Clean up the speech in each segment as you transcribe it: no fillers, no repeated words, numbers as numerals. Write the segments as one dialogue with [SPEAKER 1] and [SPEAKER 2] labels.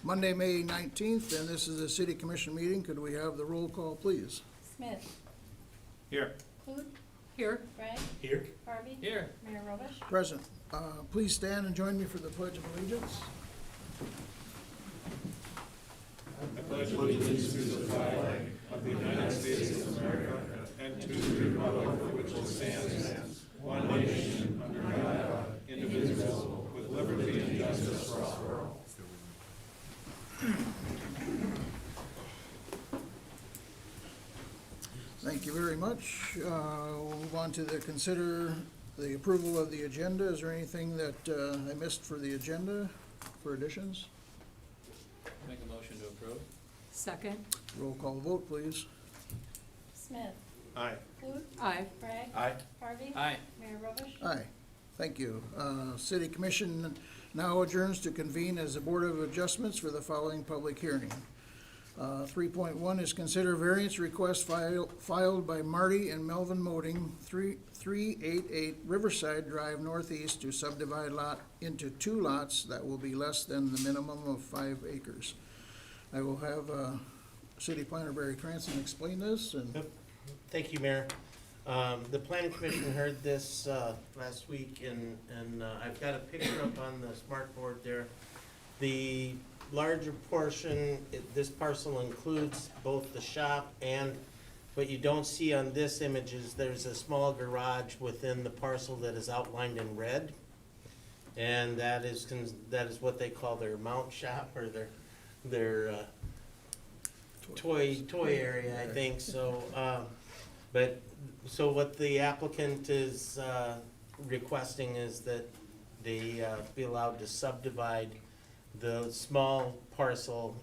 [SPEAKER 1] Monday, May 19th, and this is a city commission meeting. Could we have the roll call, please?
[SPEAKER 2] Smith.
[SPEAKER 3] Here.
[SPEAKER 2] Clute.
[SPEAKER 4] Here.
[SPEAKER 2] Bragg.
[SPEAKER 3] Here.
[SPEAKER 2] Harvey.
[SPEAKER 3] Here.
[SPEAKER 2] Mayor Robish.
[SPEAKER 1] Present. Please stand and join me for the Pledge of Allegiance.
[SPEAKER 3] I pledge allegiance to the flag of the United States of America and to the republic for which it stands, one nation, under God, indivisible, with liberty and justice for all.
[SPEAKER 1] Thank you very much. We'll move on to consider the approval of the agenda. Is there anything that I missed for the agenda for additions?
[SPEAKER 5] Make a motion to approve.
[SPEAKER 4] Second.
[SPEAKER 1] Roll call vote, please.
[SPEAKER 2] Smith.
[SPEAKER 3] Aye.
[SPEAKER 2] Clute.
[SPEAKER 4] Aye.
[SPEAKER 2] Bragg.
[SPEAKER 3] Aye.
[SPEAKER 2] Harvey.
[SPEAKER 5] Aye.
[SPEAKER 2] Mayor Robish.
[SPEAKER 1] Aye. Thank you. City Commission now adjourns to convene as a Board of Adjustments for the following public hearing. 3.1 is consider variance request filed by Marty and Melvin Moding, 388 Riverside Drive Northeast, to subdivide lot into two lots that will be less than the minimum of 5 acres. I will have City Planner Barry Cranston explain this. And
[SPEAKER 6] Yep. Thank you, Mayor. The planning commission heard this last week, and I've got a picture up on the smart board there. The larger portion, this parcel includes both the shop and, what you don't see on this image is there's a small garage within the parcel that is outlined in red. And that is what they call their mount shop, or their toy area, I think, so, so what the applicant is, requesting is that they, be allowed to subdivide the small parcel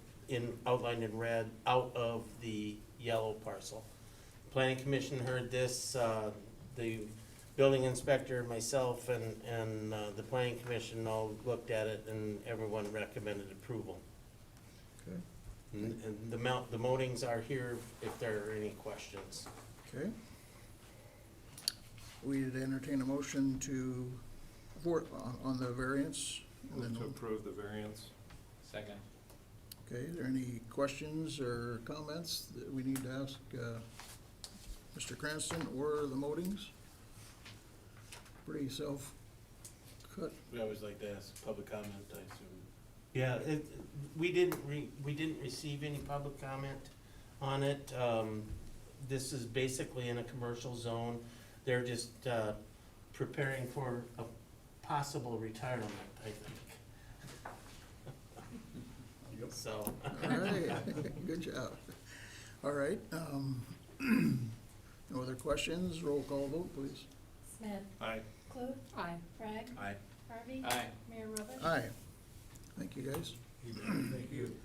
[SPEAKER 6] outlined in red out of the yellow parcel. Planning Commission heard this, the building inspector, myself, and the Planning Commission all looked at it, and everyone recommended approval.
[SPEAKER 1] Okay.
[SPEAKER 6] And the Modings are here if there are any questions.
[SPEAKER 1] Okay. We'd entertain a motion to vote on the variance. And
[SPEAKER 3] Move to
[SPEAKER 1] then,
[SPEAKER 3] approve the variance.
[SPEAKER 5] Second.
[SPEAKER 1] okay, is there any questions or comments that we need to ask Mr. Cranston or the Modings? Pretty self-cut.
[SPEAKER 7] We always like to ask public comment, I assume.
[SPEAKER 6] Yeah, we didn't receive any public comment on it. This is basically in a commercial zone. They're just preparing for a possible retirement, I think. So.
[SPEAKER 1] All right, good job. All right, no other questions? Roll call vote, please.
[SPEAKER 2] Smith.
[SPEAKER 3] Aye.
[SPEAKER 2] Clute.
[SPEAKER 4] Aye.
[SPEAKER 2] Bragg.
[SPEAKER 7] Aye.
[SPEAKER 2] Harvey.
[SPEAKER 5] Aye.
[SPEAKER 2] Mayor Robish.
[SPEAKER 1] Aye. Thank you, guys.
[SPEAKER 3] Thank you.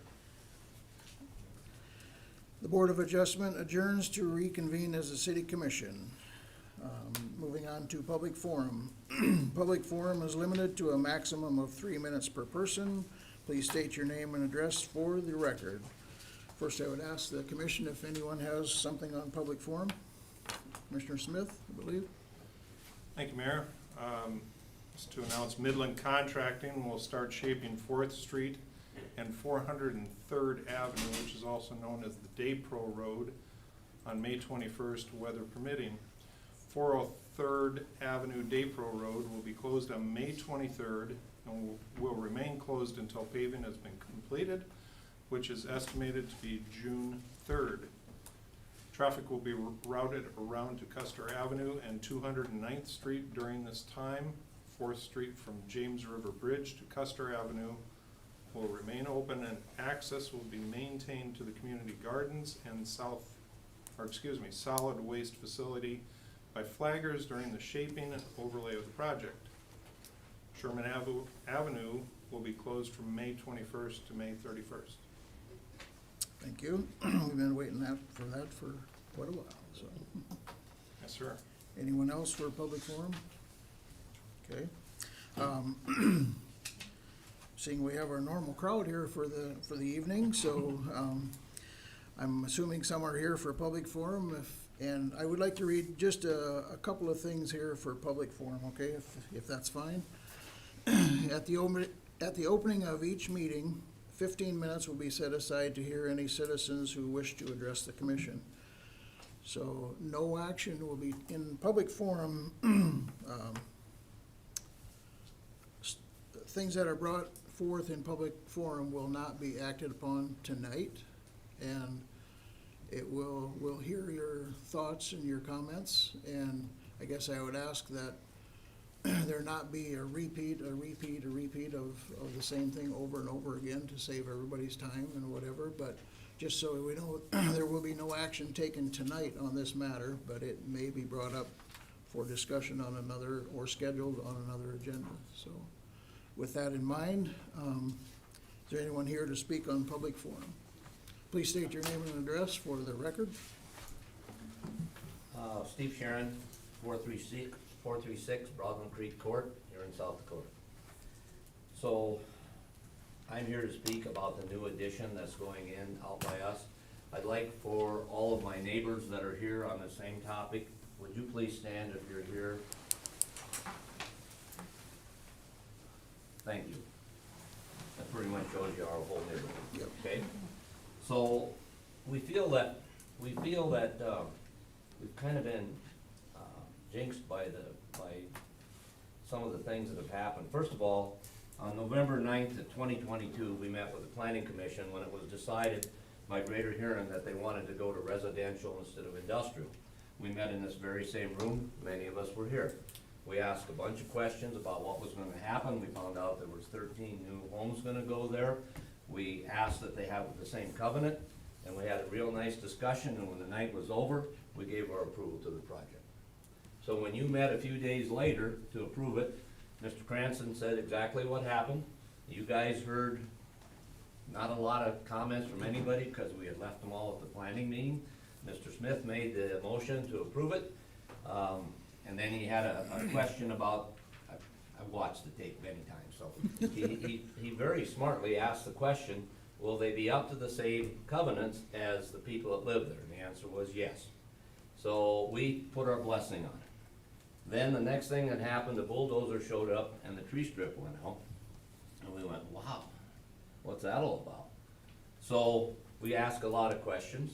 [SPEAKER 1] The Board of Adjustment adjourns to reconvene as a city commission. Moving on to public forum. Public forum is limited to a maximum of 3 minutes per person. Please state your name and address for the record. First, I would ask the commission if anyone has something on public forum. Commissioner Smith, I believe.
[SPEAKER 3] Thank you, Mayor. Just to announce, Midland Contracting will start shaping 4th Street and 403rd Avenue, which is also known as the Daypro Road, on May 21st, weather permitting. 403rd Avenue Daypro Road will be closed on May 23rd and will remain closed until paving has been completed, which is estimated to be June 3rd. Traffic will be routed around to Custer Avenue and 209th Street during this time. 4th Street from James River Bridge to Custer Avenue will remain open, and access will be maintained to the community gardens and solid waste facility by flaggers during the shaping and overlay of the project. Sherman Avenue will be closed from May 21st to May 31st.
[SPEAKER 1] Thank you. We've been waiting for that for quite a while, so.
[SPEAKER 3] Yes, sir.
[SPEAKER 1] Anyone else for public forum? Okay. Seeing we have our normal crowd here for the evening, so I'm assuming some are here for public forum. And I would like to read just a couple of things here for public forum, okay, if that's fine. At the opening of each meeting, 15 minutes will be set aside to hear any citizens who wish to address the commission. So no action will be in public forum. Things that are brought forth in public forum will not be acted upon tonight. And we'll hear your thoughts and your comments. And I guess I would ask that there not be a repeat of the same thing over and over again to save everybody's time and whatever. But just so we know, there will be no action taken tonight on this matter, but it may be brought up for discussion on another, or scheduled on another agenda. So with that in mind, is there anyone here to speak on public forum? Please state your name and address for the record.
[SPEAKER 4] Steve Sharon, 436 Broadland Creek Court, here in South Dakota. So, I'm here to speak about the new addition that's going in out by us. I'd like for all of my neighbors that are here on the same topic, would you please stand if you're here? Thank you. That pretty much shows you our whole neighborhood.
[SPEAKER 1] Yep.
[SPEAKER 4] Okay? So, we feel that we've kind of been jinxed by some of the things that have happened. First of all, on November 9th of 2022, we met with the Planning Commission when it was decided by Greater Huron that they wanted to go to residential instead of industrial. We met in this very same room, many of us were here. We asked a bunch of questions about what was gonna happen. We found out there was 13 new homes gonna go there. We asked that they have the same covenant, and we had a real nice discussion, and when the night was over, we gave our approval to the project. So when you met a few days later to approve it, Mr. Cranston said exactly what happened. You guys heard not a lot of comments from anybody because we had left them all at the planning meeting. Mr. Smith made the motion to approve it. And then he had a question about, I've watched the tape many times, so he very smartly asked the question, will they be up to the same covenants as the people that live there? And the answer was yes. So we put our blessing on it. Then the next thing that happened, the bulldozer showed up and the tree strip went out. And we went, wow, what's that all about? So we asked a lot of questions,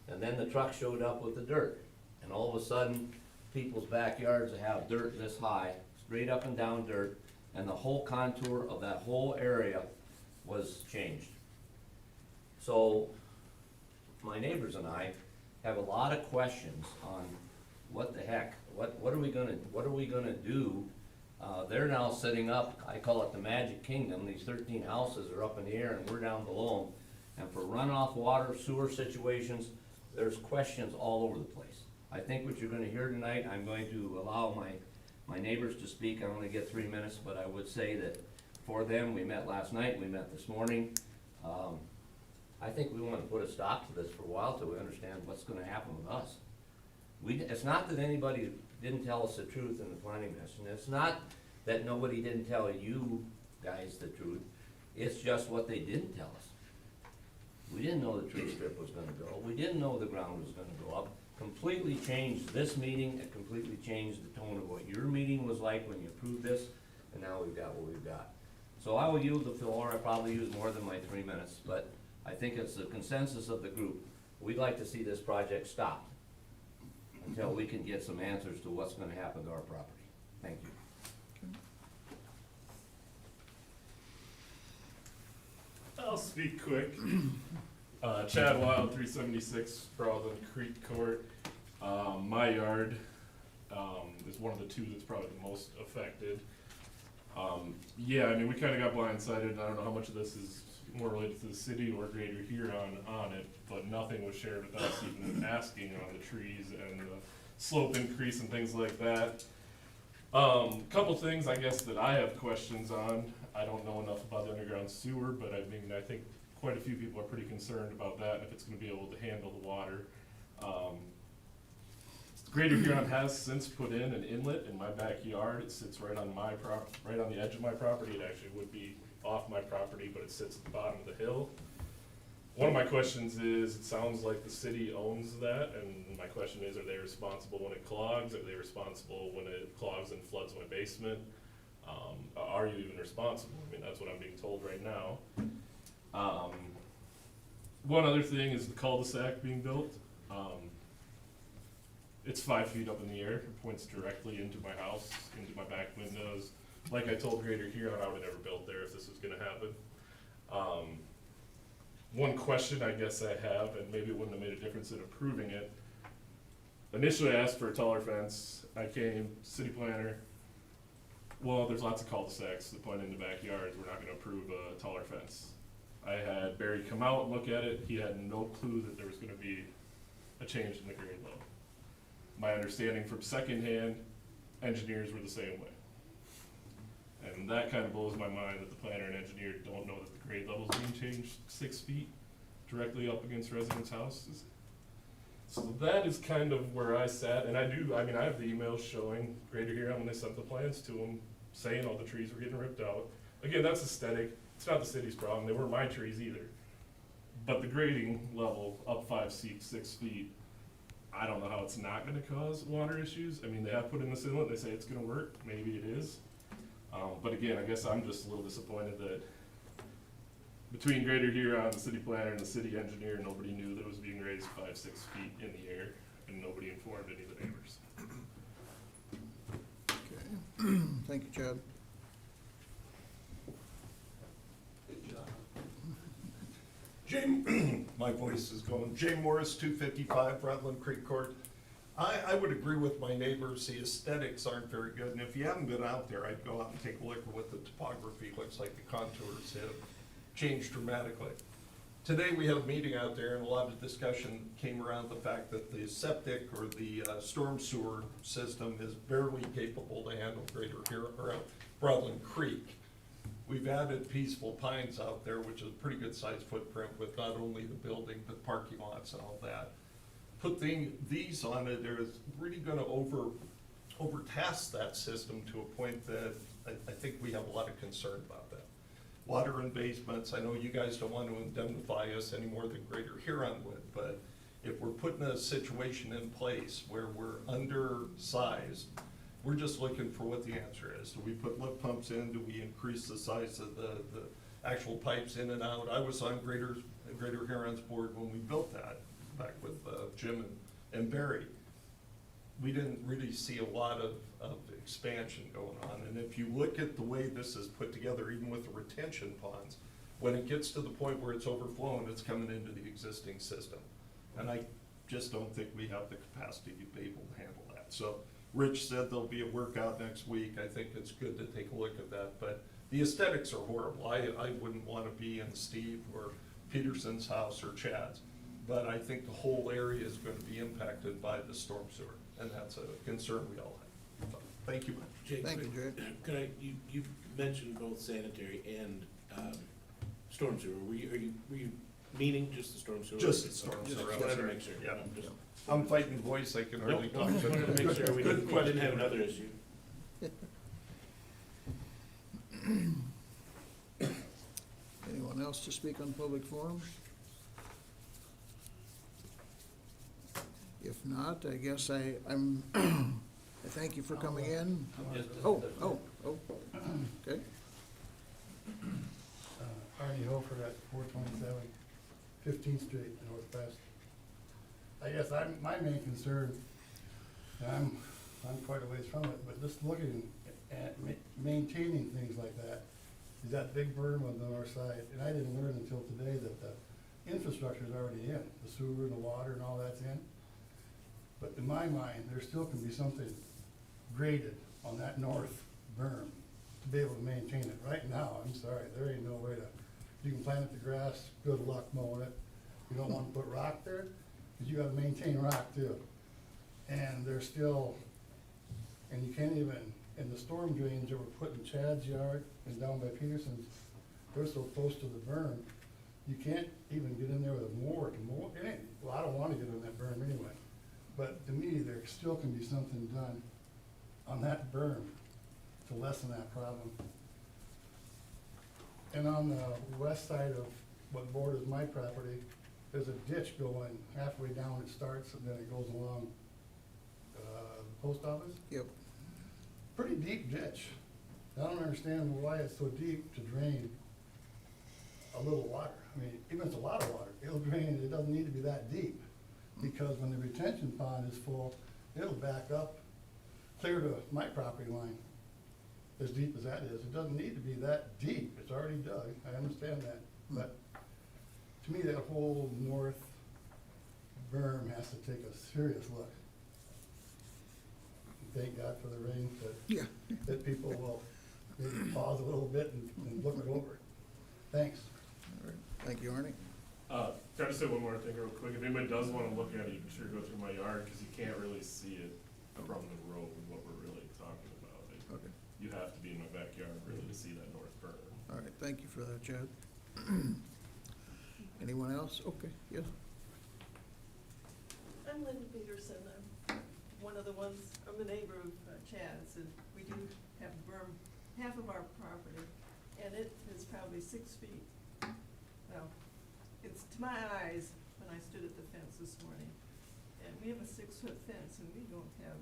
[SPEAKER 4] and then the truck showed up with the dirt. And all of a sudden, people's backyards have dirt this high, straight up and down dirt, and the whole contour of that whole area was changed. So my neighbors and I have a lot of questions on what the heck, what are we gonna do? They're now setting up, I call it the Magic Kingdom. These 13 houses are up in the air and we're down below them. And for runoff water, sewer situations, there's questions all over the place. I think what you're gonna hear tonight, I'm going to allow my neighbors to speak. I only get 3 minutes, but I would say that for them, we met last night, we met this morning. I think we want to put a stop to this for a while till we understand what's gonna happen with us. It's not that anybody didn't tell us the truth in the planning commission. It's not that nobody didn't tell you guys the truth. It's just what they didn't tell us. We didn't know the tree strip was gonna go. We didn't know the ground was gonna go up. Completely changed this meeting. It completely changed the tone of what your meeting was like when you approved this, and now we've got what we've got. So I will yield the floor. I probably used more than my 3 minutes, but I think it's the consensus of the group. We'd like to see this project stopped until we can get some answers to what's gonna happen to our property. Thank you.
[SPEAKER 8] I'll speak quick. Chad Wild, 376 Broadland Creek Court. My yard is one of the two that's probably the most affected. Yeah, I mean, we kind of got blindsided. I don't know how much of this is more related to the city or Greater Huron on it, but nothing was shared with us, even asking on the trees and the slope increase and things like that. Couple things I guess that I have questions on. I don't know enough about the underground sewer, but I mean, I think quite a few people are pretty concerned about that, and if it's gonna be able to handle the water. Greater Huron has since put in an inlet in my backyard. It sits right on my right on the edge of my property. It actually would be off my property, but it sits at the bottom of the hill. One of my questions is, it sounds like the city owns that, and my question is, are they responsible when it clogs? Are they responsible when it clogs and floods my basement? Are you even responsible? I mean, that's what I'm being told right now. one other thing is the cul-de-sac being built. It's 5 feet up in the air, it points directly into my house, into my back windows. Like I told Greater Huron, I would have never built there if this was gonna happen. One question I guess I have, and maybe it wouldn't have made a difference in approving it. Initially I asked for a taller fence, I came, city planner, well, there's lots of cul-de-sacs that point into backyards, we're not gonna approve a taller fence. I had Barry come out and look at it, he had no clue that there was gonna be a change in the grade level. My understanding from secondhand, engineers were the same way. And that kind of blows my mind that the planner and engineer don't know that the grade level's being changed 6 feet directly up against residents' houses. So that is kind of where I sat, and I have the emails showing Greater Huron when they sent the plans to them, saying all the trees were getting ripped out. Again, that's aesthetic, it's not the city's problem, they weren't my trees either. But the grading level up 6 feet, I don't know how it's not gonna cause water issues. I mean, they have put in this inlet, they say it's gonna work, maybe it is. But again, I guess I'm just a little disappointed that between Greater Huron, the city planner, and the city engineer, nobody knew that it was being raised 6 feet in the air, and nobody informed any of the neighbors.
[SPEAKER 1] Okay. Thank you, Chad.
[SPEAKER 9] Jay, my voice is going. Jay Morris, 255 Rutland Creek Court. I would agree with my neighbors, the aesthetics aren't very good, and if you haven't been out there, I'd go out and take a look at what the topography looks like. The contours have changed dramatically. Today, we had a meeting out there, and a lot of discussion came around the fact that the septic or the storm sewer system is barely capable to handle Rutland Creek. We've added Peaceful Pines out there, which is a pretty good sized footprint with not only the building, but parking lots and all that. Put these on it, they're really gonna overtask that system to a point that I think we have a lot of concern about that. Water in basements, I know you guys don't want to indemnify us any more than Greater Huron would, but if we're putting a situation in place where we're undersized, we're just looking for what the answer is. Do we put lift pumps in? Do we increase the size of the actual pipes in and out? I was on Greater Huron's board when we built that, back with Jim and Barry. We didn't really see a lot of expansion going on. And if you look at the way this is put together, even with the retention ponds, when it gets to the point where it's overflowing, it's coming into the existing system. And I just don't think we have the capacity to be able to handle that. So Rich said there'll be a workout next week. I think it's good to take a look at that. But the aesthetics are horrible. I wouldn't want to be in Steve or Peterson's house or Chad's. But I think the whole area is going to be impacted by the storm sewer, and that's a concern we all have. So, thank you.
[SPEAKER 7] Jake,
[SPEAKER 1] Thank you, Jay.
[SPEAKER 7] could I, you mentioned both sanitary and, storm sewer. Were you meaning just the storm sewer?
[SPEAKER 9] Just the storm
[SPEAKER 7] Just
[SPEAKER 9] sewer.
[SPEAKER 7] wanted to make sure.
[SPEAKER 9] Yeah.
[SPEAKER 7] I'm just-
[SPEAKER 9] I'm fighting voice, I can hardly talk.
[SPEAKER 7] Just wanted to make sure we
[SPEAKER 9] Good
[SPEAKER 7] didn't have another issue.
[SPEAKER 1] Anyone else to speak on public forum? If not, I guess I thank you for coming in. Oh, okay.
[SPEAKER 10] Arnie Hofer at 427 15th Street Northwest. I guess my main concern, and I'm quite a ways from it, but just looking at maintaining things like that, is that big berm on the north side. And I didn't learn until today that the infrastructure's already in, the sewer and the water and all that's in. But in my mind, there still can be something graded on that north berm to be able to maintain it. Right now, I'm sorry, there ain't no way to, you can plant the grass, good luck mowing it. You don't wanna put rock there, cause you gotta maintain rock too. And there's still, and you can't even, in the storm drains that were put in Chad's yard and down by Peterson's, they're so close to the berm, you can't even get in there with a mower to mow. It ain't, well, I don't wanna get on that berm anyway. But to me, there still can be something done on that berm to lessen that problem. And on the west side of what borders my property, there's a ditch going halfway down, it starts, and then it goes along the post office.
[SPEAKER 1] Yep.
[SPEAKER 10] Pretty deep ditch. I don't understand why it's so deep to drain a little water. I mean, even if it's a lot of water, it'll drain, it doesn't need to be that deep. Because when the retention pond is full, it'll back up clear to my property line, as deep as that is. It doesn't need to be that deep, it's already dug, I understand that. But to me, that whole north berm has to take a serious look. Thank God for the rain,
[SPEAKER 1] Yeah.
[SPEAKER 10] that people will maybe pause a little bit and look it over. Thanks.
[SPEAKER 1] All right. Thank you, Arnie.
[SPEAKER 8] Can I just say one more thing real quick? If anybody does wanna look at it, you can sure go through my yard, cause you can't really see it from the road, what we're really talking about.
[SPEAKER 1] Okay.
[SPEAKER 8] You have to be in my backyard really to see that north berm.
[SPEAKER 1] All right, thank you for that, Chad. Anyone else? Okay, yes.
[SPEAKER 11] I'm Linda Peterson. I'm one of the ones, I'm the neighbor of Chad's, and we do have a berm, half of our property, and it is probably 6 feet. Now, it's to my eyes, when I stood at the fence this morning, and we have a 6-foot fence, and we don't have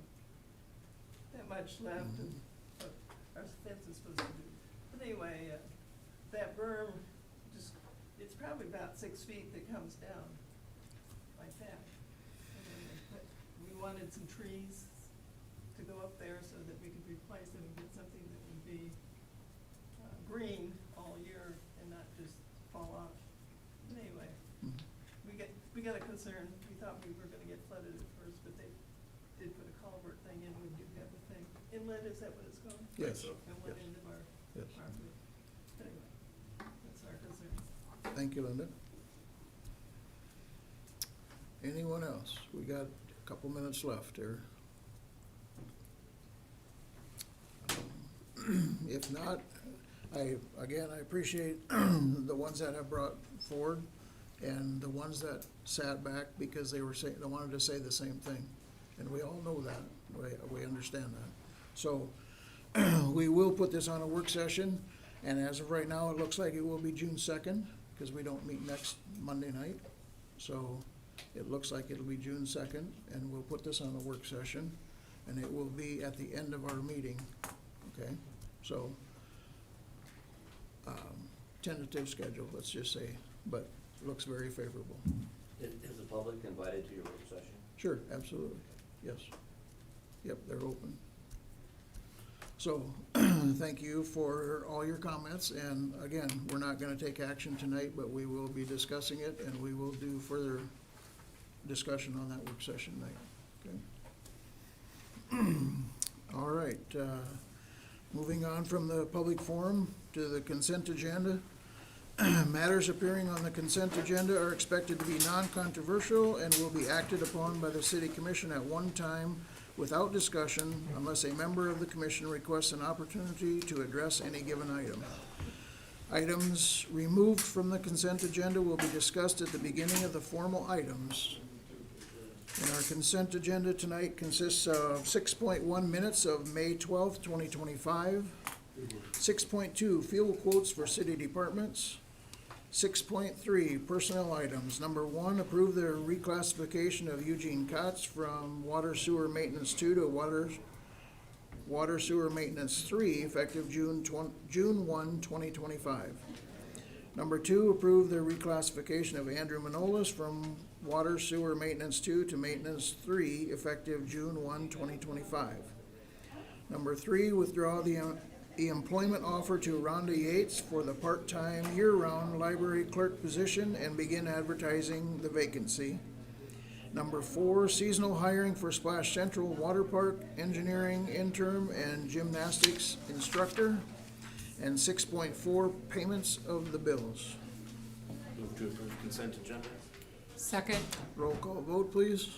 [SPEAKER 11] that much left of what our fence is supposed to do. But anyway, that berm, just, it's probably about 6 feet that comes down like that. But we wanted some trees to go up there so that we could replace them and get something that would be green all year and not just fall off. But anyway, we got a concern. We thought we were gonna get flooded at first, but they did put a culvert thing in. We do have the thing. Inlet, is that what it's called?
[SPEAKER 1] Yes.
[SPEAKER 11] And went into our
[SPEAKER 1] Yes.
[SPEAKER 11] property. But anyway, that's our concern.
[SPEAKER 1] Thank you, Linda. Anyone else? We got a couple minutes left here. If not, I appreciate the ones that have brought forward and the ones that sat back because they wanted to say the same thing. And we all know that, we understand that. So, we will put this on a work session, and as of right now, it looks like it will be June 2nd, because we don't meet next Monday night. So, it looks like it'll be June 2nd, and we'll put this on a work session, and it will be at the end of our meeting, okay? So, tentative schedule, let's just say, but looks very favorable.
[SPEAKER 4] Is the public invited to your work session?
[SPEAKER 1] Sure, absolutely, yes. Yep, they're open. So, thank you for all your comments, and again, we're not gonna take action tonight, but we will be discussing it, and we will do further discussion on that work session night, okay? All right, moving on from the public forum to the consent agenda. Matters appearing on the consent agenda are expected to be non-controversial and will be acted upon by the city commission at one time without discussion unless a member of the commission requests an opportunity to address any given item. Items removed from the consent agenda will be discussed at the beginning of the formal items. And our consent agenda tonight consists of 6.1 minutes of May 12th, 2025, 6.2 fuel quotes for city departments, 6.3 personnel items. Number 1, approve the reclassification of Eugene Kotz from Water Sewer Maintenance 2 to Water Sewer Maintenance 3, effective June 1, 2025. Number 2, approve the reclassification of Andrew Manolis from Water Sewer Maintenance 2 to Maintenance 3, effective June 1, 2025. Number 3, withdraw the employment offer to Rhonda Yates for the part-time year-round library clerk position and begin advertising the vacancy. Number 4, seasonal hiring for Splash Central Water Park engineering interim and gymnastics instructor. And 6.4, payments of the bills.
[SPEAKER 7] Move to approve consent agenda?
[SPEAKER 2] Second.
[SPEAKER 1] Roll call vote, please.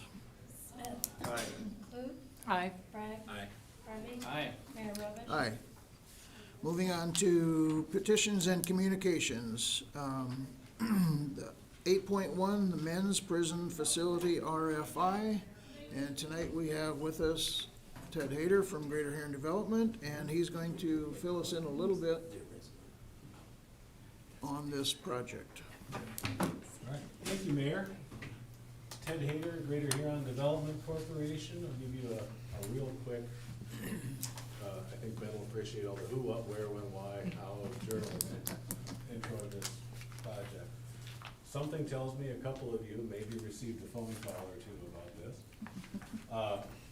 [SPEAKER 2] Smith.
[SPEAKER 7] Aye.
[SPEAKER 2] Clute.
[SPEAKER 11] Aye.
[SPEAKER 2] Bragg.
[SPEAKER 7] Aye.
[SPEAKER 2] Harvey.
[SPEAKER 5] Aye.
[SPEAKER 2] Mayor Robish.
[SPEAKER 1] Aye. Moving on to petitions and communications. 8.1, the Men's Prison Facility RFI. And tonight we have with us Ted Hayter from Greater Huron Development, and he's going to fill us in a little bit on this project.
[SPEAKER 12] All right, thank you, Mayor. Ted Hayter, Greater Huron Development Corporation. I'll give you a real quick, I think Ben will appreciate all the who, what, where, when, why, how, journal intro to this project. Something tells me a couple of you maybe received a phone call or two about this.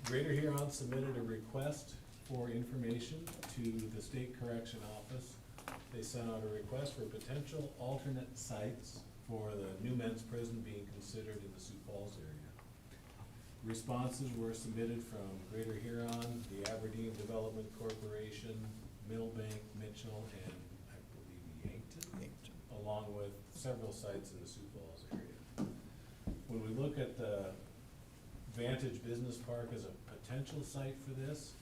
[SPEAKER 12] Greater Huron submitted a request for information to the State Correction Office. They sent out a request for potential alternate sites for the new men's prison being considered in the Sioux Falls area. Responses were submitted from Greater Huron, the Aberdeen Development Corporation, Millbank, Mitchell, and I believe Yankton, along with several sites in the Sioux Falls area. When we look at the Vantage Business Park as a potential site for this,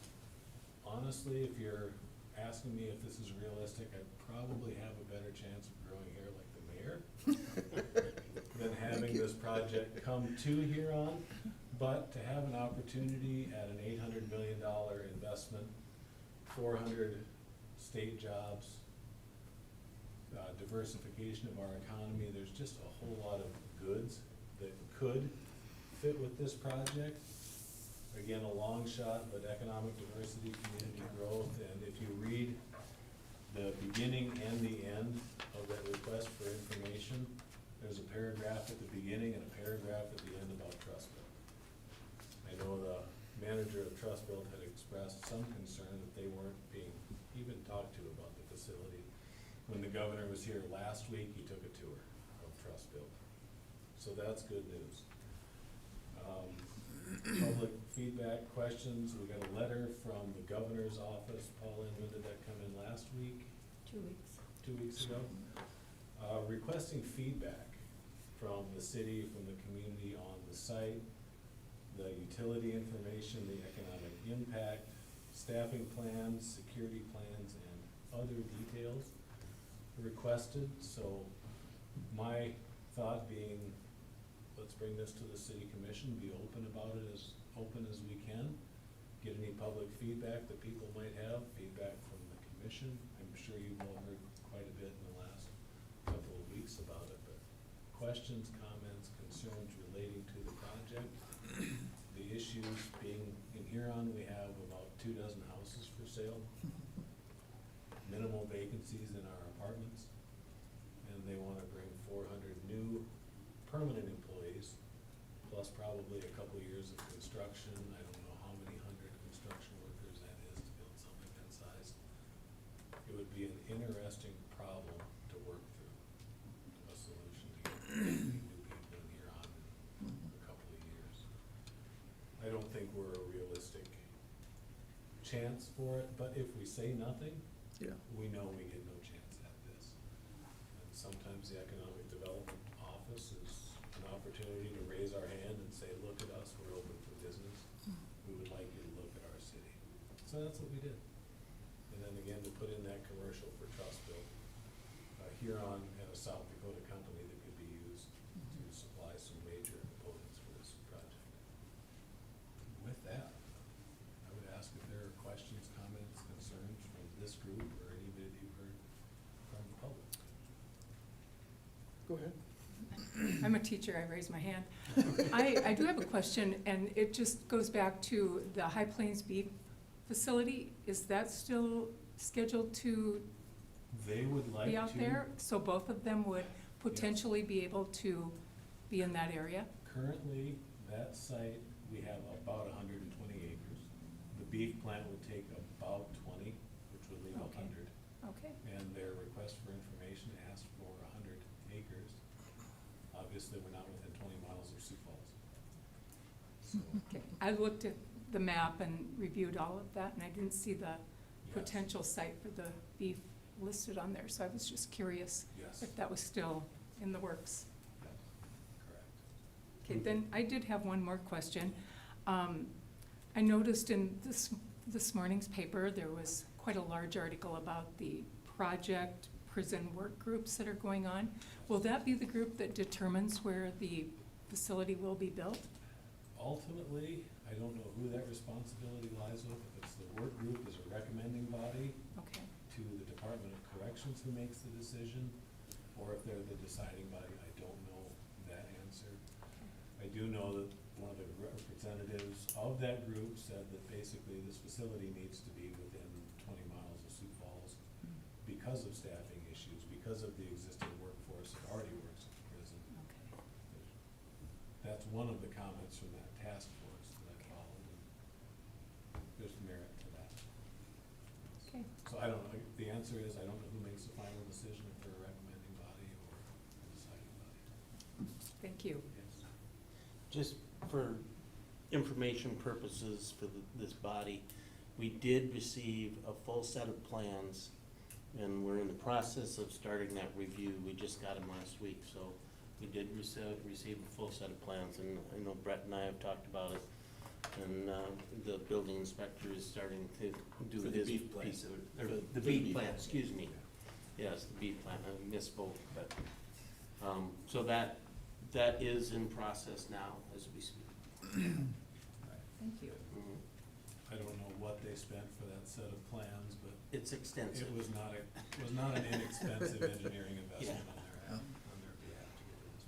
[SPEAKER 12] honestly, if you're asking me if this is realistic, I probably have a better chance of growing hair like the mayor than having this project come to Huron. But to have an opportunity at an $800 million investment, 400 state jobs, diversification of our economy, there's just a whole lot of goods that could fit with this project. Again, a long shot, but economic diversity, community growth, and if you read the beginning and the end of that request for information, there's a paragraph at the beginning and a paragraph at the end about trust build. I know the manager of Trust Build had expressed some concern that they weren't being even talked to about the facility. When the governor was here last week, he took a tour of Trust Build. So that's good news. Public feedback, questions, we got a letter from the governor's office. Pauline, when did that come in, last week?
[SPEAKER 2] 2 weeks.
[SPEAKER 12] 2 weeks ago? Requesting feedback from the city, from the community on the site, the utility information, the economic impact, staffing plans, security plans, and other details requested. So my thought being, let's bring this to the city commission, be open about it, as open as we can, get any public feedback that people might have, feedback from the commission. I'm sure you've all heard quite a bit in the last couple of weeks about it, but questions, comments, concerns relating to the project. The issues being, in Huron, we have about 24 houses for sale, minimal vacancies in our apartments, and they wanna bring 400 new permanent employees, plus probably a couple years of construction. I don't know how many hundred construction workers that is to build something that size. It would be an interesting problem to work through, a solution to get new people in Huron in a couple of years. I don't think we're a realistic chance for it, but if we say nothing,
[SPEAKER 1] Yeah.
[SPEAKER 12] we know we get no chance at this. And sometimes the Economic Development Office is an opportunity to raise our hand and say, look at us, we're open for business. We would like you to look at our city. So that's what we did. And then again, to put in that commercial for Trust Build, Huron and a South Dakota company that could be used to supply some major components for this project. With that, I would ask if there are questions, comments, concerns from this group or anybody that you've heard from the public.
[SPEAKER 1] Go ahead.
[SPEAKER 2] I'm a teacher, I raised my hand. I do have a question, and it just goes back to the High Plains Beef Facility. Is that still scheduled to
[SPEAKER 12] They would like
[SPEAKER 2] be
[SPEAKER 12] to.
[SPEAKER 2] out there? So both of them would potentially be able to be in that area?
[SPEAKER 12] Currently, that site, we have about 120 acres. The beef plant would take about 20, which would leave
[SPEAKER 2] Okay.
[SPEAKER 12] 100.
[SPEAKER 2] Okay.
[SPEAKER 12] And their request for information asked for 100 acres. Obviously, we're not within 20 miles of Sioux Falls. So,
[SPEAKER 2] Okay. I looked at the map and reviewed all of that, and I didn't see the potential site for the beef listed on there, so I was just curious
[SPEAKER 12] yes,
[SPEAKER 2] if that was still in the works.
[SPEAKER 12] yes, correct.
[SPEAKER 2] Okay, then I did have one more question. I noticed in this morning's paper, there was quite a large article about the project prison work groups that are going on. Will that be the group that determines where the facility will be built?
[SPEAKER 12] Ultimately, I don't know who that responsibility lies with. If it's the work group is a recommending body
[SPEAKER 2] Okay,
[SPEAKER 12] to the Department of Corrections who makes the decision, or if they're the deciding body, I don't know that answer. I do know that one of the representatives of that group said that basically this facility needs to be within 20 miles of Sioux Falls because of staffing issues, because of the existing workforce nurse that already works at the prison.
[SPEAKER 2] Okay.
[SPEAKER 12] That's one of the comments from that task force that I followed, and there's merit to that.
[SPEAKER 2] Okay.
[SPEAKER 12] So I don't know, the answer is, I don't know who makes the final decision, if they're a recommending body or a deciding body.
[SPEAKER 2] Thank you.
[SPEAKER 12] Yes.
[SPEAKER 6] Just for information purposes for this body, we did receive a full set of plans, and we're in the process of starting that review. We just got them last week, so we did receive a full set of plans, and I know Brett and I have talked about it. And the building inspector is starting to do
[SPEAKER 7] For the
[SPEAKER 6] his
[SPEAKER 7] beef plant.
[SPEAKER 6] piece of it.
[SPEAKER 7] For
[SPEAKER 6] Or
[SPEAKER 7] the
[SPEAKER 6] the beef
[SPEAKER 7] beef
[SPEAKER 6] plant,
[SPEAKER 7] plant.
[SPEAKER 6] excuse me. Yes, the beef plant, I misspoke, but, so that is in process now as we speak.
[SPEAKER 2] Thank you.
[SPEAKER 6] Mhm.
[SPEAKER 12] I don't know what they spent for that set of plans, but
[SPEAKER 6] It's extensive.
[SPEAKER 12] it was not an inexpensive engineering investment on their behalf to get to this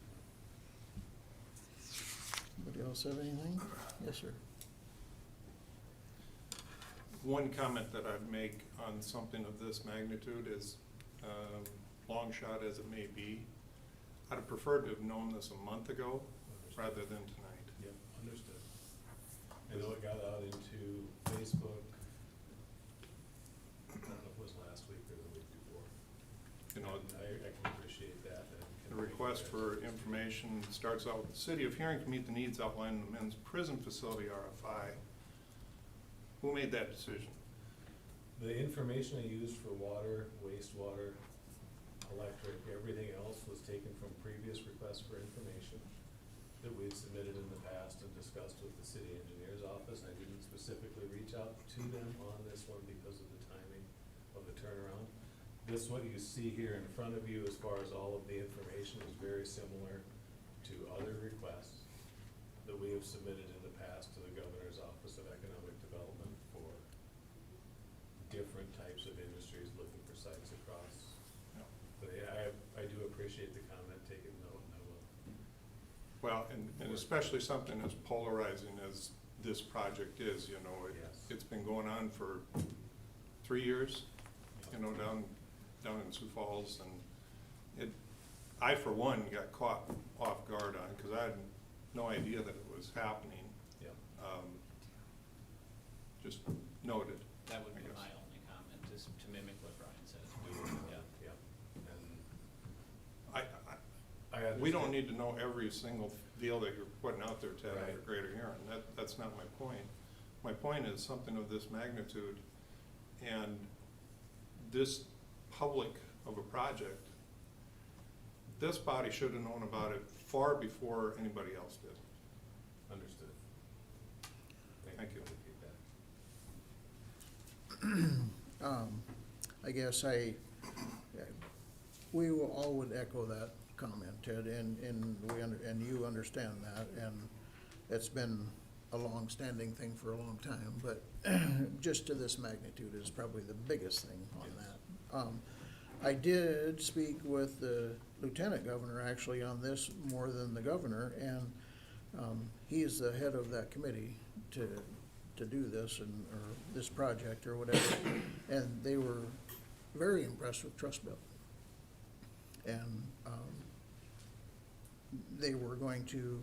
[SPEAKER 12] point.
[SPEAKER 1] Anybody else have anything? Yes, sir.
[SPEAKER 3] One comment that I'd make on something of this magnitude is, long shot as it may be, I'd have preferred to have known this a month ago rather than tonight.
[SPEAKER 12] Yep, understood. I know it got out into Facebook, I don't know if it was last week or the week before.
[SPEAKER 3] You know,
[SPEAKER 12] And I can appreciate that. and
[SPEAKER 3] the
[SPEAKER 12] can
[SPEAKER 3] request for
[SPEAKER 12] appreciate that.
[SPEAKER 3] information starts out, "The city of Huron can meet the needs outlined in the men's prison facility RFI." Who made that decision?
[SPEAKER 12] The information I used for water, wastewater, electric, everything else was taken from previous requests for information that we had submitted in the past and discussed with the city engineer's office. I didn't specifically reach out to them on this one because of the timing of the turnaround. This, what you see here in front of you as far as all of the information is very similar to other requests that we have submitted in the past to the Governor's Office of Economic Development for different types of industries looking for sites across. But I do appreciate the comment, taking note, and I will.
[SPEAKER 3] Well, and especially something as polarizing as this project is, you know,
[SPEAKER 12] Yes.
[SPEAKER 3] it's been going on for 3 years, you know, down in Sioux Falls, and I, for one, got caught off guard on, because I had no idea that it was happening.
[SPEAKER 12] Yep.
[SPEAKER 3] Just noted.
[SPEAKER 5] That would
[SPEAKER 3] I
[SPEAKER 5] be
[SPEAKER 3] guess.
[SPEAKER 5] my only comment, is to mimic what Brian says. Yeah.
[SPEAKER 12] Yep. And
[SPEAKER 3] I we don't need to know every single deal that you're putting out there, Ted, under
[SPEAKER 12] Right.
[SPEAKER 3] Greater Huron. That's not my point. My point is something of this magnitude and this public of a project, this body should have known about it far before anybody else did.
[SPEAKER 12] Understood.
[SPEAKER 3] Thank you.
[SPEAKER 12] for the feedback.
[SPEAKER 1] I guess we will all would echo that comment, Ted, and you understand that, and it's been a long-standing thing for a long time, but just to this magnitude is probably the biggest thing on
[SPEAKER 12] Yes.
[SPEAKER 1] that. I did speak with the lieutenant governor actually on this more than the governor, and he is the head of that committee to do this or this project or whatever. And they were very impressed with Trust Bill. And they were going to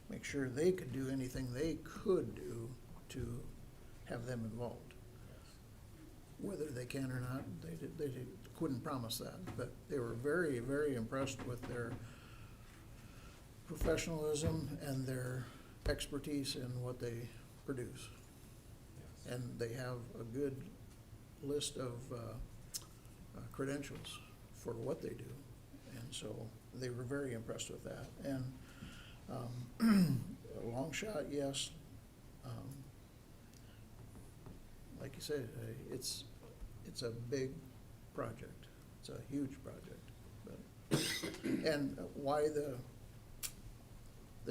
[SPEAKER 1] make sure they could do anything they could do to have them involved. Whether they can or not, they couldn't promise that, but they were very, very impressed with their professionalism and their expertise in what they produce.
[SPEAKER 12] Yes.
[SPEAKER 1] And they have a good list of credentials for what they do. And so they were very impressed with that. And a long shot, yes. Like you said, it's a big project. It's a huge project. But and why the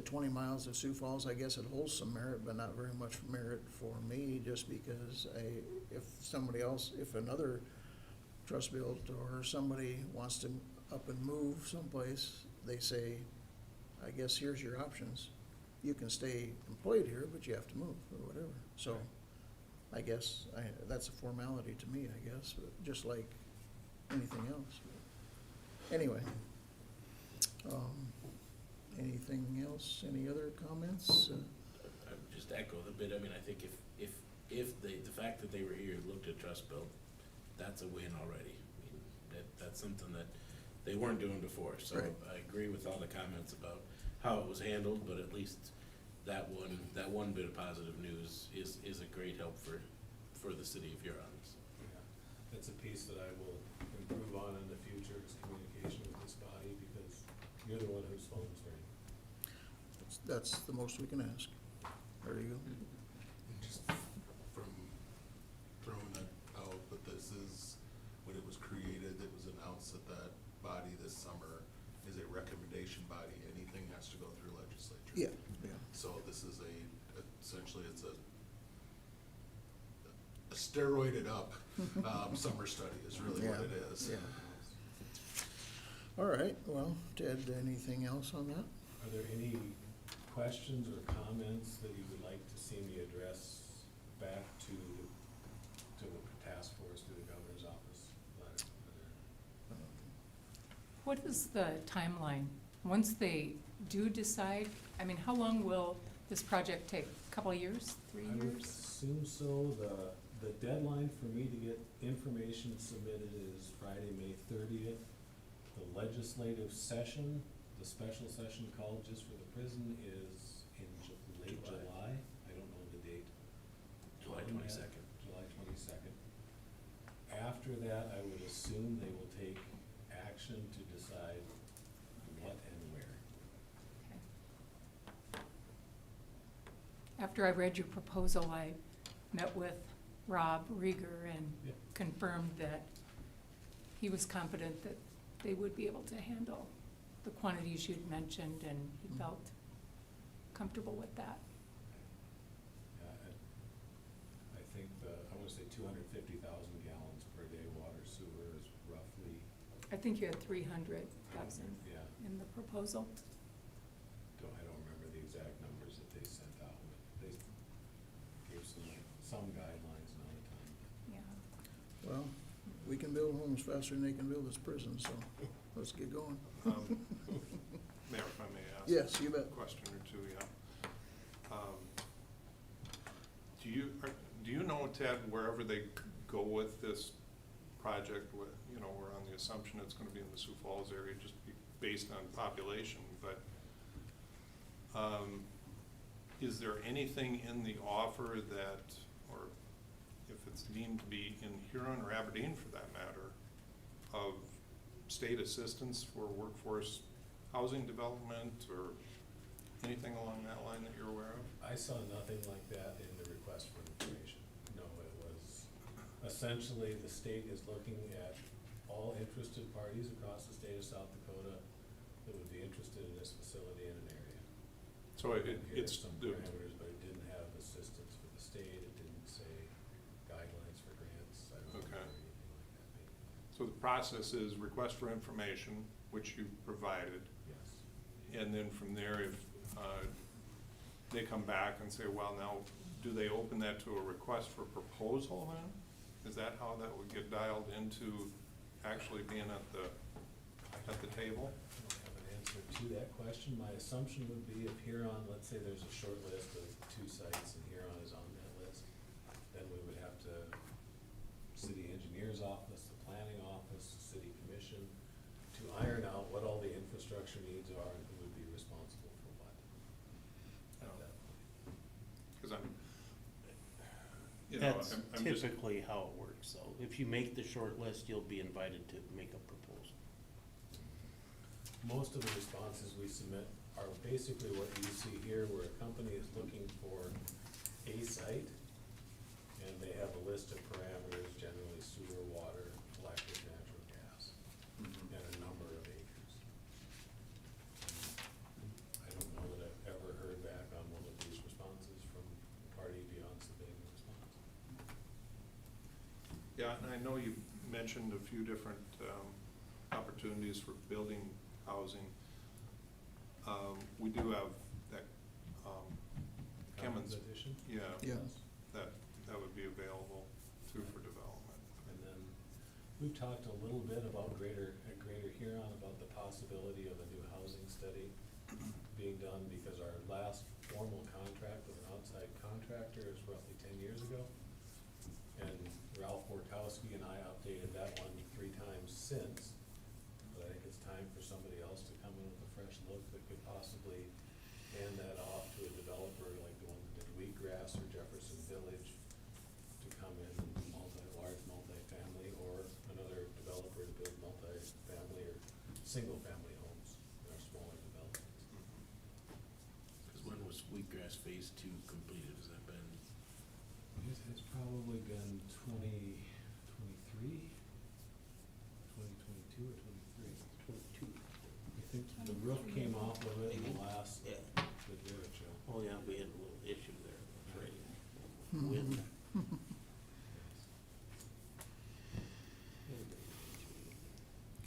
[SPEAKER 1] 20 miles of Sioux Falls, I guess it holds some merit, but not very much merit for me, just because if another trust built or somebody wants to up and move someplace, they say, I guess here's your options. You can stay employed here, but you have to move or whatever. So I guess that's a formality to me, I guess, but just like anything else. Anyway, anything else? Any other comments?
[SPEAKER 7] I would just echo the bit, I mean, I think if the fact that they were here, looked at trust bill, that's a win already. I mean, that's something that they weren't doing before, so
[SPEAKER 1] Right.
[SPEAKER 7] I agree with all the comments about how it was handled, but at least that one bit of positive news is a great help for the city of Huron.
[SPEAKER 12] Yeah. It's a piece that I will improve on in the future, is communication with this body, because you're the one whose phone's ring.
[SPEAKER 1] That's the most we can ask. There you go.
[SPEAKER 13] Just from throwing that out, but this is, when it was created, it was announced that that body this summer is a recommendation body. Anything has to go through legislature.
[SPEAKER 1] Yeah, yeah.
[SPEAKER 13] So this is essentially it's a steroided up, summer study is really what it is.
[SPEAKER 1] Yeah. All right, well, Ted, anything else on that?
[SPEAKER 12] Are there any questions or comments that you would like to see me address back to the task force, to the governor's office letter?
[SPEAKER 2] What is the timeline? Once they do decide, I mean, how long will this project take? A couple of years, 3
[SPEAKER 12] I would
[SPEAKER 2] years?
[SPEAKER 12] assume so. The deadline for me to get information submitted is Friday, May 30th. The legislative session, the special session called just for the prison, is in late July. I don't know the date.
[SPEAKER 7] July
[SPEAKER 12] on that.
[SPEAKER 7] 22nd.
[SPEAKER 12] July 22nd. After that, I would assume they will take action to decide what and where.
[SPEAKER 2] After I read your proposal, I met with Rob Rieger and
[SPEAKER 12] Yeah.
[SPEAKER 2] confirmed that he was confident that they would be able to handle the quantities you'd mentioned, and he felt comfortable with that.
[SPEAKER 12] Yeah, I think I wanna say 250,000 gallons per day water sewer is roughly,
[SPEAKER 2] I think you had 300,000
[SPEAKER 12] yeah,
[SPEAKER 2] in the proposal.
[SPEAKER 12] I don't remember the exact numbers that they sent out, but they gave some guidelines, not a ton.
[SPEAKER 2] Yeah.
[SPEAKER 1] Well, we can build homes faster than they can build this prison, so let's get going.
[SPEAKER 3] Mayor, if I may ask?
[SPEAKER 1] Yes, you bet.
[SPEAKER 3] A question or two, yeah. Do you know, Ted, wherever they go with this project, we're on the assumption it's gonna be in the Sioux Falls area, just based on population, but is there anything in the offer that, or if it's deemed to be in Huron or Aberdeen for that matter, of state assistance for workforce housing development or anything along that line that you're aware of?
[SPEAKER 12] I saw nothing like that in the request for information. No, it was essentially the state is looking at all interested parties across the state of South Dakota that would be interested in this facility in an area.
[SPEAKER 3] So
[SPEAKER 12] And here's
[SPEAKER 3] it's,
[SPEAKER 12] some parameters, but it didn't have assistance for the state, it didn't say guidelines for grants, I don't
[SPEAKER 3] Okay.
[SPEAKER 12] remember anything like that being,
[SPEAKER 3] so the process is request for information, which you provided,
[SPEAKER 12] yes.
[SPEAKER 3] and then from there, if they come back and say, well, now, do they open that to a request for proposal then? Is that how that would get dialed into actually being at the table?
[SPEAKER 12] I don't have an answer to that question. My assumption would be if Huron, let's say there's a short list of 2 sites and Huron is on that list, then we would have to, city engineer's office, the planning office, the city commission, to iron out what all the infrastructure needs are and who would be responsible for what. At that point.
[SPEAKER 3] Because I'm
[SPEAKER 6] That's
[SPEAKER 3] I'm just,
[SPEAKER 6] typically how it works, though. If you make the short list, you'll be invited to make a proposal.
[SPEAKER 12] Most of the responses we submit are basically what you see here, where a company is looking for a site, and they have a list of parameters, generally sewer, water, electric, natural gas, and a number of acres. I don't know that I've ever heard back on one of these responses from a party beyond submitting the response.
[SPEAKER 3] yeah, and I know you mentioned a few different opportunities for building housing. We do have that, Kemmons,
[SPEAKER 12] Addition?
[SPEAKER 3] yeah,
[SPEAKER 1] Yeah.
[SPEAKER 3] that would be available too for development.
[SPEAKER 12] And then, we've talked a little bit about Greater Huron, about the possibility of a new housing study being done because our last formal contract with an outside contractor is roughly 10 years ago. And Ralph Borkowski and I updated that one 3 times since. But I think it's time for somebody else to come in with a fresh look that could possibly hand that off to a developer like the one that did Wheatgrass or Jefferson Village to come in and large multifamily, or another developer to build multifamily or single-family homes in our smaller developments.
[SPEAKER 7] Cause when was Wheatgrass Phase 2 completed? Has that been?
[SPEAKER 12] It has probably been 2022 or 23.
[SPEAKER 6] 22.
[SPEAKER 12] I think the roof came off of it in the last,
[SPEAKER 6] Yeah.
[SPEAKER 12] the Derek show.
[SPEAKER 6] Oh, yeah, we had a little issue there. Right.
[SPEAKER 1] Mhm.
[SPEAKER 6] Wind.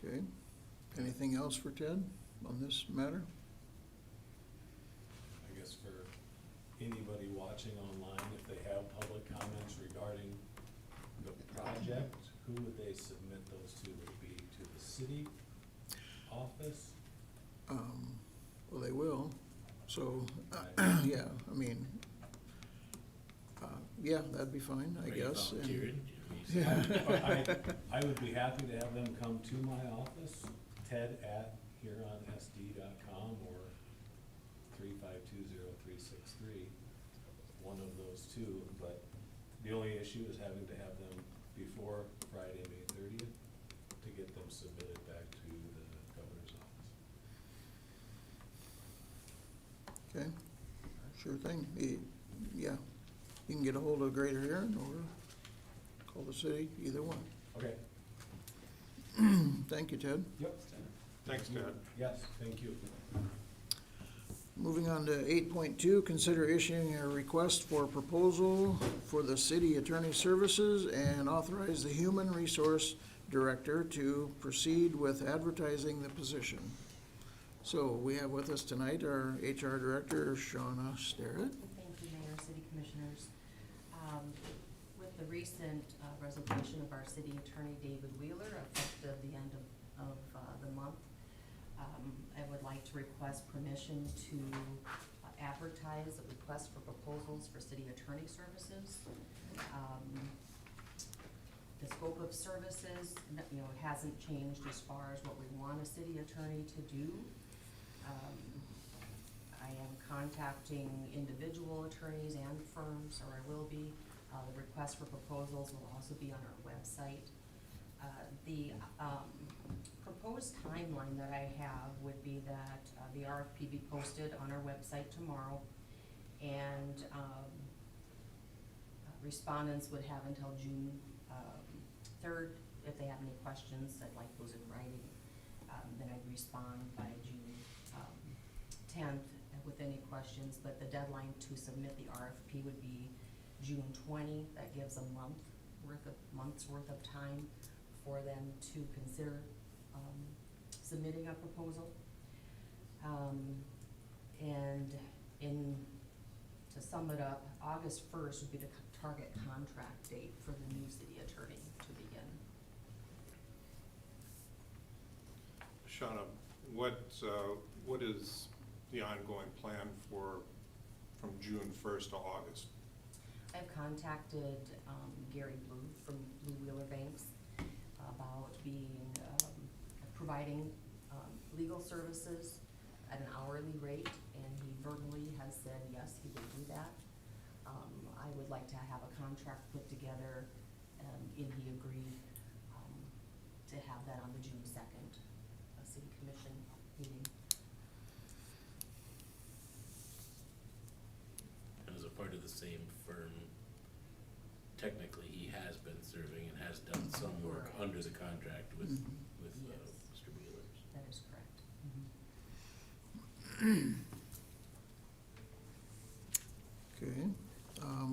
[SPEAKER 1] Okay. Anything else for Ted on this matter?
[SPEAKER 12] I guess for anybody watching online, if they have public comments regarding the project, who would they submit those to? Would it be to the city office?
[SPEAKER 1] Well, they will, so, yeah, I mean, yeah, that'd be fine, I
[SPEAKER 7] Are you
[SPEAKER 1] guess. and-
[SPEAKER 7] volunteering?
[SPEAKER 12] I would be happy to have them come to my office, ted@HuronSD.com or 3520363, one of those two, but the only issue is having to have them before Friday, May 30th, to get them submitted back to the governor's office.
[SPEAKER 1] Okay, sure thing. Yeah, you can get a hold of Greater Huron or call the city, either one.
[SPEAKER 12] Okay.
[SPEAKER 1] Thank you, Ted.
[SPEAKER 12] Yep.
[SPEAKER 3] Thanks, Ted.
[SPEAKER 12] Yes, thank you.
[SPEAKER 1] Moving on to 8.2, consider issuing a request for proposal for the city attorney services and authorize the human resource director to proceed with advertising the position. So we have with us tonight our HR director, Shauna Starrett.
[SPEAKER 14] Thank you, Mayor, City Commissioners. With the recent resignation of our city attorney, David Wheeler, effective the end of the month, I would like to request permission to advertise a request for proposals for city attorney services. The scope of services, hasn't changed as far as what we want a city attorney to do. I am contacting individual attorneys and firms, or I will be. The request for proposals will also be on our website. The proposed timeline that I have would be that the RFP be posted on our website tomorrow, and respondents would have until June 3rd. If they have any questions, I'd like those in writing. Then I'd respond by June 10th with any questions, but the deadline to submit the RFP would be June 20. That gives a month's worth of time for them to consider submitting a proposal. And to sum it up, August 1st would be the target contract date for the new city attorney to begin.
[SPEAKER 3] Shauna, what is the ongoing plan from June 1st to August?
[SPEAKER 14] I've contacted Gary Blue from Blue Wheeler Banks about providing legal services at an hourly rate, and he verbally has said yes, he would do that. I would like to have a contract put together, and he agreed to have that on the June 2nd City Commission meeting.
[SPEAKER 7] And as a part of the same firm, technically, he has been serving and has done some work
[SPEAKER 14] Correct.
[SPEAKER 7] under the contract with
[SPEAKER 14] Yes.
[SPEAKER 7] Mr. Wheeler's.
[SPEAKER 14] That is correct.
[SPEAKER 1] Okay,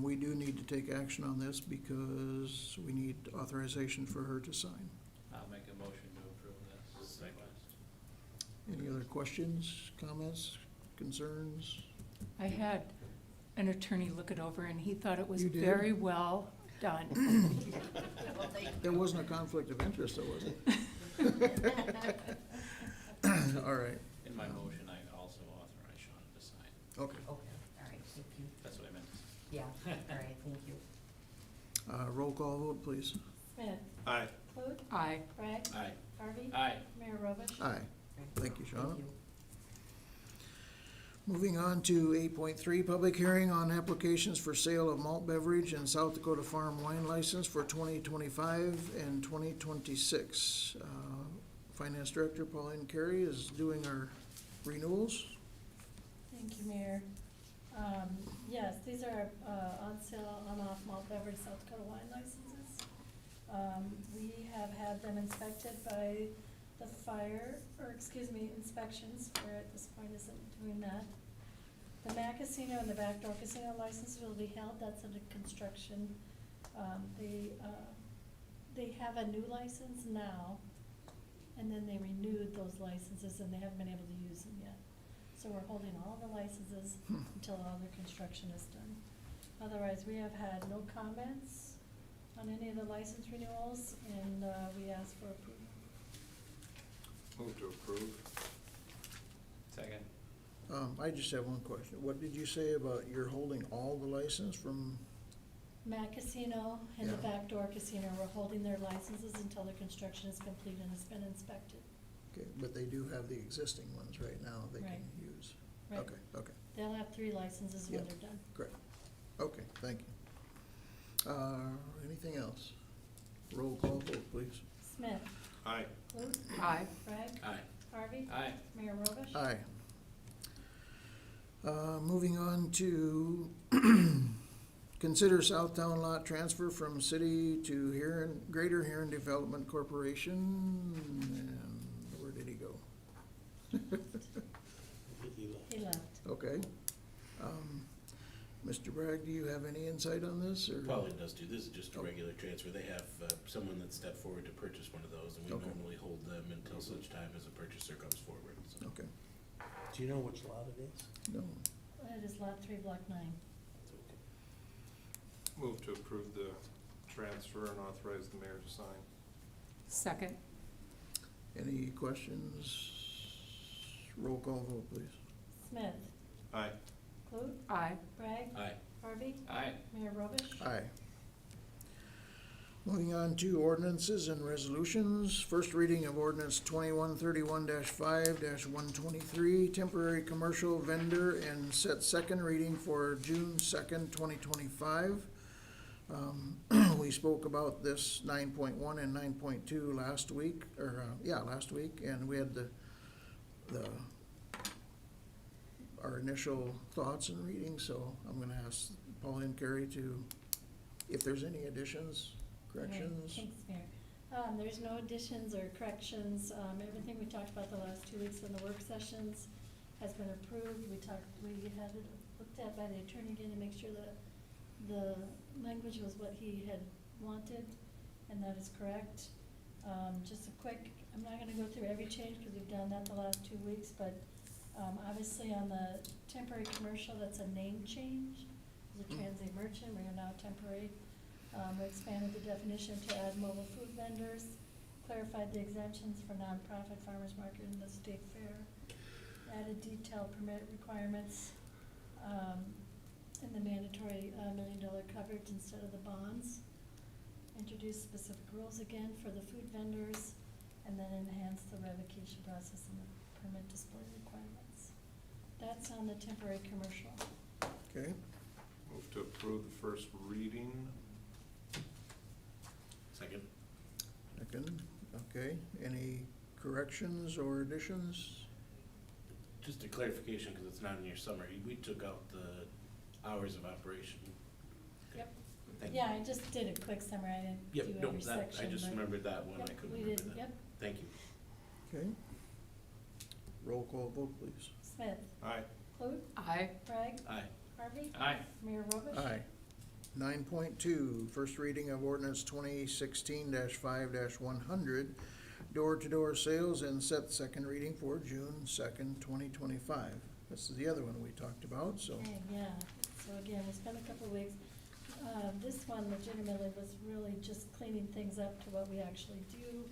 [SPEAKER 1] we do need to take action on this because we need authorization for her to sign.
[SPEAKER 5] I'll make a motion to approve this
[SPEAKER 7] Second.
[SPEAKER 5] request.
[SPEAKER 1] Any other questions, comments, concerns?
[SPEAKER 2] I had an attorney look it over, and he thought it was
[SPEAKER 1] You did?
[SPEAKER 2] very well done.
[SPEAKER 14] Well, thank you.
[SPEAKER 1] There wasn't a conflict of interest, though, was it? All right.
[SPEAKER 5] In my motion, I also authorize Sean to sign.
[SPEAKER 1] Okay.
[SPEAKER 14] Okay, all right, thank you.
[SPEAKER 5] That's what I meant.
[SPEAKER 14] Yeah, all right, thank you.
[SPEAKER 1] Roll call vote, please.
[SPEAKER 11] Smith,
[SPEAKER 3] Aye.
[SPEAKER 11] Clute,
[SPEAKER 2] Aye.
[SPEAKER 11] Bragg,
[SPEAKER 7] Aye.
[SPEAKER 11] Harvey,
[SPEAKER 5] Aye.
[SPEAKER 11] Mayor Robish.
[SPEAKER 1] Aye. Thank you, Shawna.
[SPEAKER 14] Thank you.
[SPEAKER 1] Moving on to 8.3, public hearing on applications for sale of malt beverage and South Dakota Farm wine license for 2025 and 2026. Finance Director Pauline Carey is doing our renewals.
[SPEAKER 11] Thank you, Mayor. Yes, these are on sale, on-off malt beverage South Dakota wine licenses. We have had them inspected by the inspections, where at this point isn't doing that. The Mac Casino and the Backdoor Casino licenses will be held, that's under construction. They have a new license now, and then they renewed those licenses, and they haven't been able to use them yet. So we're holding all the licenses until all their construction is done. Otherwise, we have had no comments on any of the license renewals, and we ask for approval.
[SPEAKER 3] Move to approve.
[SPEAKER 5] Second.
[SPEAKER 1] I just have one question. What did you say about you're holding all the license from,
[SPEAKER 11] Mac Casino and the
[SPEAKER 1] Yeah.
[SPEAKER 11] Backdoor Casino, we're holding their licenses until their construction is complete and has been inspected.
[SPEAKER 1] okay, but they do have the existing ones right now they can
[SPEAKER 11] Right.
[SPEAKER 1] use?
[SPEAKER 11] Right.
[SPEAKER 1] Okay, okay,
[SPEAKER 11] They'll have 3 licenses when
[SPEAKER 1] Yeah.
[SPEAKER 11] they're done.
[SPEAKER 1] great. Okay, thank you. Anything else? Roll call vote, please.
[SPEAKER 11] Smith,
[SPEAKER 3] Aye.
[SPEAKER 11] Clute,
[SPEAKER 2] Aye.
[SPEAKER 11] Bragg,
[SPEAKER 7] Aye.
[SPEAKER 11] Harvey,
[SPEAKER 5] Aye.
[SPEAKER 11] Mayor Robish.
[SPEAKER 1] Aye. Moving on to consider Southtown lot transfer from city to Huron, Greater Huron Development Corporation. And where did he go?
[SPEAKER 11] He left.
[SPEAKER 1] Okay. Mr. Bragg, do you have any insight on this, or?
[SPEAKER 7] Probably does too. This is just a
[SPEAKER 1] Oh.
[SPEAKER 7] regular transfer. They have someone that stepped forward to purchase one of those, and we
[SPEAKER 1] Okay.
[SPEAKER 7] normally hold them until such time as a purchaser comes forward, so.
[SPEAKER 1] Okay,
[SPEAKER 6] Do you know which lot it is?
[SPEAKER 1] no.
[SPEAKER 11] That is lot 3, block 9.
[SPEAKER 3] Move to approve the transfer and authorize the mayor to sign.
[SPEAKER 2] Second.
[SPEAKER 1] Any questions? Roll call vote, please.
[SPEAKER 11] Smith,
[SPEAKER 3] Aye.
[SPEAKER 11] Clute,
[SPEAKER 2] Aye.
[SPEAKER 11] Bragg,
[SPEAKER 7] Aye.
[SPEAKER 11] Harvey,
[SPEAKER 5] Aye.
[SPEAKER 11] Mayor Robish.
[SPEAKER 1] Aye. Moving on to ordinances and resolutions. First reading of ordinance 2131-5-123, temporary commercial vendor, and set second reading for June 2nd, 2025. We spoke about this 9.1 and 9.2 last week, last week, and we had our initial thoughts and readings, so I'm gonna ask Pauline Carey to, if there's any additions, corrections.
[SPEAKER 11] Okay, thanks, Mayor. There's no additions or corrections. Everything we talked about the last 2 weeks in the work sessions has been approved. We had it looked at by the attorney again to make sure that the language was what he had wanted, and that is correct. Just a quick, I'm not gonna go through every change because we've done that the last 2 weeks, but obviously on the temporary commercial, that's a name change. As a transient merchant, we are now temporary. We expanded the definition to add mobile food vendors, clarified the exemptions for nonprofit farmers market and the state fair, added detailed permit requirements, and the mandatory $1 million coverage instead of the bonds, introduced specific rules again for the food vendors, and then enhanced the revocation process and the permit display requirements. That's on the temporary commercial.
[SPEAKER 1] Okay,
[SPEAKER 3] Move to approve the first reading.
[SPEAKER 7] Second?
[SPEAKER 1] second, okay. Any corrections or additions?
[SPEAKER 7] Just a clarification, because it's not in your summary, we took out the hours of operation.
[SPEAKER 11] Yep.
[SPEAKER 7] Thank you.
[SPEAKER 11] Yeah, I just did a quick summary, I didn't
[SPEAKER 7] Yep,
[SPEAKER 11] do
[SPEAKER 7] no,
[SPEAKER 11] every
[SPEAKER 7] that,
[SPEAKER 11] section,
[SPEAKER 7] I just
[SPEAKER 11] but-
[SPEAKER 7] remembered that one, I
[SPEAKER 11] Yep,
[SPEAKER 7] couldn't
[SPEAKER 11] we
[SPEAKER 7] remember
[SPEAKER 11] did,
[SPEAKER 7] that.
[SPEAKER 11] yep.
[SPEAKER 7] Thank you.
[SPEAKER 1] Okay. Roll call vote, please.
[SPEAKER 11] Smith,
[SPEAKER 3] Aye.
[SPEAKER 11] Clute,
[SPEAKER 2] Aye.
[SPEAKER 11] Bragg,
[SPEAKER 7] Aye.
[SPEAKER 11] Harvey,
[SPEAKER 5] Aye.
[SPEAKER 11] Mayor Robish.
[SPEAKER 1] Aye. 9.2, first reading of ordinance 2016-5-100, door-to-door sales, and set second reading for June 2nd, 2025. This is the other one we talked about, so.
[SPEAKER 11] Okay, yeah, so again, we spent a couple of weeks. This one legitimately was really just cleaning things up to what we actually do,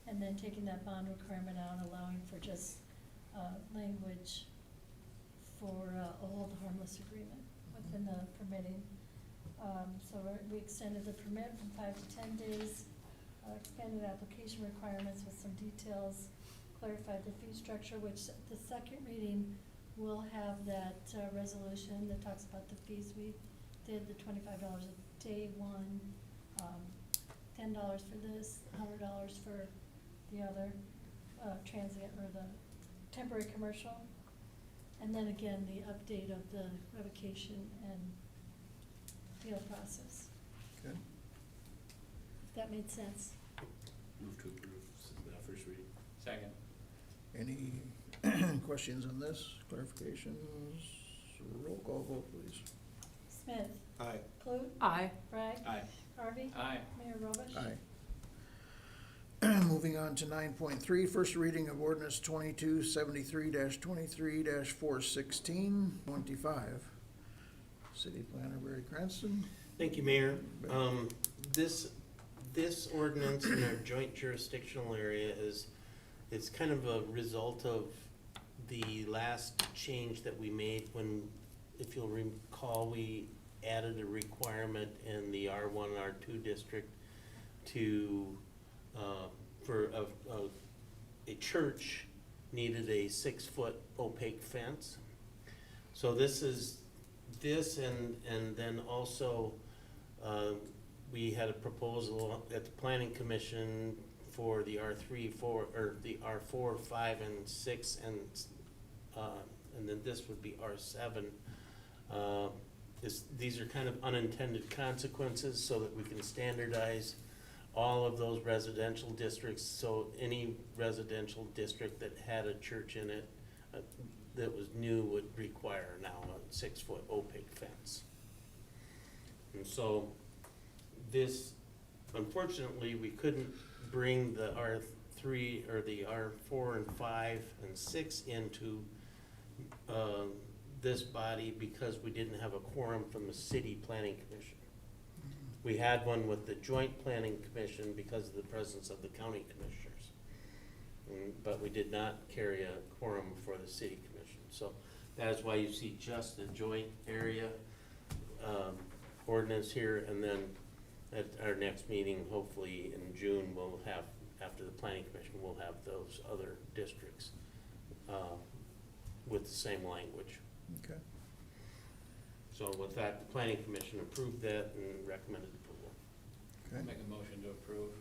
[SPEAKER 11] and then taking that bond requirement out, allowing for just, language
[SPEAKER 15] for a hold harmless agreement within the permitting. So we extended the permit from 5 to 10 days, expanded application requirements with some details, clarified the fee structure, which the second reading will have that resolution that talks about the fees. We did the $25 a day one, $10 for this, $100 for the other transient or the temporary commercial. And then again, the update of the revocation and appeal process.
[SPEAKER 1] Okay.
[SPEAKER 15] If that made sense.
[SPEAKER 7] Move to approve, first reading.
[SPEAKER 5] Second.
[SPEAKER 1] Any questions on this, clarifications? Roll call vote, please.
[SPEAKER 15] Smith.
[SPEAKER 7] Aye.
[SPEAKER 15] Clute.
[SPEAKER 2] Aye.
[SPEAKER 15] Bragg.
[SPEAKER 7] Aye.
[SPEAKER 15] Harvey.
[SPEAKER 5] Aye.
[SPEAKER 15] Mayor Robish.
[SPEAKER 1] Aye. Moving on to 9.3, first reading of ordinance 2273-23-416-25. City Planner Barry Cranston.
[SPEAKER 6] Thank you, Mayor. This ordinance in our joint jurisdictional area it's kind of a result of the last change that we made when, if you'll recall, we added a requirement in the R1, R2 district to, for a church needed a 6-foot opaque fence. So this and then also, we had a proposal at the planning commission for the R3, 4, or the R4, 5, and 6, and then this would be R7. These are kind of unintended consequences so that we can standardize all of those residential districts, so any residential district that had a church in it that was new would require now a 6-foot opaque fence. And so this, unfortunately, we couldn't bring the R3 or the R4 and 5 and 6 into this body because we didn't have a quorum from the city planning commission. We had one with the joint planning commission because of the presence of the county commissioners. But we did not carry a quorum for the city commission. So that is why you see just the joint area ordinance here, and then at our next meeting, hopefully in June, we'll have, after the planning commission, we'll have those other districts with the same language.
[SPEAKER 1] Okay.
[SPEAKER 6] So with that, the planning commission approved that and recommended approval.
[SPEAKER 1] Okay.
[SPEAKER 5] Make a motion to approve.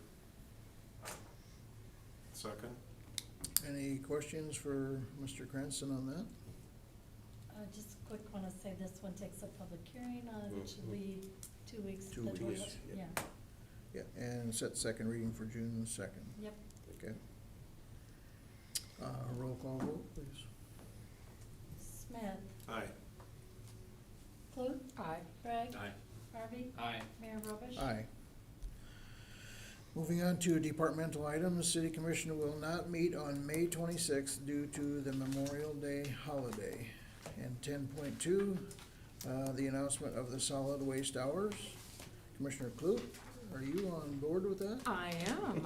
[SPEAKER 3] Second.
[SPEAKER 1] Any questions for Mr. Cranston on that?
[SPEAKER 15] Just quick, want to say this one takes a public hearing on, it should be 2 weeks.
[SPEAKER 1] 2
[SPEAKER 15] that we'll-
[SPEAKER 1] weeks,
[SPEAKER 15] Yeah,
[SPEAKER 1] Yeah, and set second reading for June 2nd.
[SPEAKER 15] yep.
[SPEAKER 1] Okay. Roll call vote, please.
[SPEAKER 15] Smith.
[SPEAKER 3] Aye.
[SPEAKER 15] Clute.
[SPEAKER 2] Aye.
[SPEAKER 15] Bragg.
[SPEAKER 7] Aye.
[SPEAKER 15] Harvey.
[SPEAKER 5] Aye.
[SPEAKER 15] Mayor Robish.
[SPEAKER 1] Aye. Moving on to departmental items, City Commission will not meet on May 26th due to the Memorial Day holiday. And 10.2, the announcement of the solid waste hours. Commissioner Clute, are you on board with that?
[SPEAKER 2] I am,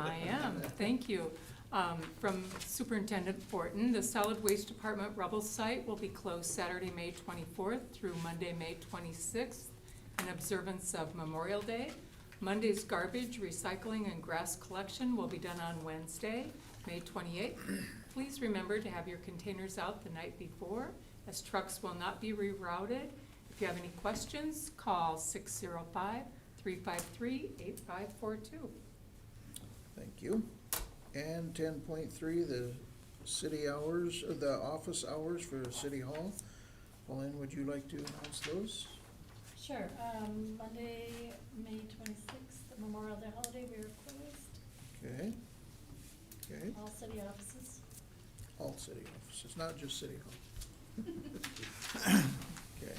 [SPEAKER 2] thank you. From Superintendent Fortin, the Solid Waste Department Rubble site will be closed Saturday, May 24th through Monday, May 26th, in observance of Memorial Day. Monday's garbage, recycling, and grass collection will be done on Wednesday, May 28th. Please remember to have your containers out the night before, as trucks will not be rerouted. If you have any questions, call 605-353-8542.
[SPEAKER 1] Thank you. And 10.3, the city hours, or the office hours for City Hall. Pauline, would you like to announce those?
[SPEAKER 15] Sure, Monday, May 26th, the Memorial Day holiday, we are closed,
[SPEAKER 1] Okay. Okay,
[SPEAKER 15] all city offices.
[SPEAKER 1] all city offices, not just City Hall.